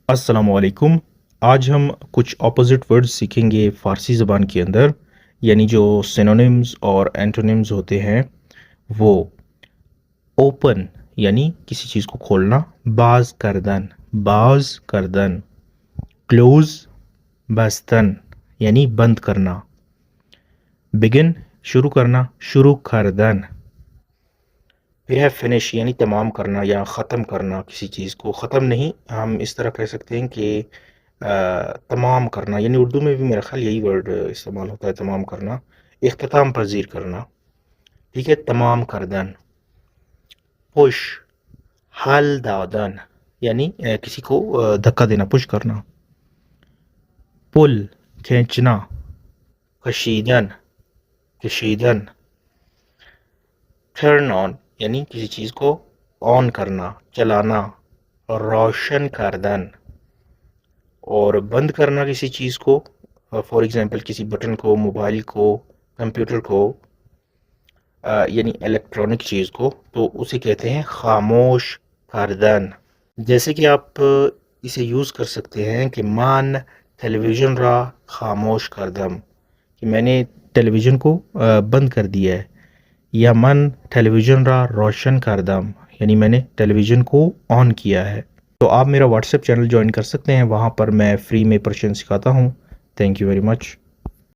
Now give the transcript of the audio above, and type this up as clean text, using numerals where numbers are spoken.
अस्सलामुअलैकुम। आज हम कुछ ऑपोजिट वर्ड्स सीखेंगे फ़ारसी ज़बान के अंदर, यानी जो सिनोनिम्स और एंटोनिम्स होते हैं वो। ओपन यानी किसी चीज़ को खोलना, बाज करदन। क्लोज़ बस्तन यानी बंद करना। बिगिन शुरू करना, शुरू करदन। फिर है फिनिश यानी तमाम करना या ख़त्म करना किसी चीज़ को। ख़त्म नहीं, हम इस तरह कह सकते हैं कि तमाम करना, यानी उर्दू में भी मेरा ख़्याल यही वर्ड इस्तेमाल होता है, तमाम करना, इख्तिताम पज़ीर करना। ठीक है, तमाम करदन। पुश हल दादन यानी किसी को धक्का देना, पुश करना। पुल खींचना, कशीदन कशीदन। टर्न ऑन यानी किसी चीज़ को ऑन करना, चलाना, रोशन करदन। और बंद करना किसी चीज़ को, फॉर एग्जांपल किसी बटन को, मोबाइल को, कंप्यूटर को, यानी इलेक्ट्रॉनिक चीज़ को, तो उसे कहते हैं खामोश करदन। जैसे कि आप इसे यूज़ कर सकते हैं कि मान टेलीविज़न रा खामोश करदम, कि मैंने टेलीविज़न को बंद कर दिया है। या मन टेलीविज़न रा रोशन करदम यानी मैंने टेलीविज़न को ऑन किया है। तो आप मेरा व्हाट्सएप चैनल ज्वाइन कर सकते हैं, वहाँ पर मैं फ्री में पर्शियन सिखाता हूँ। Thank you very much.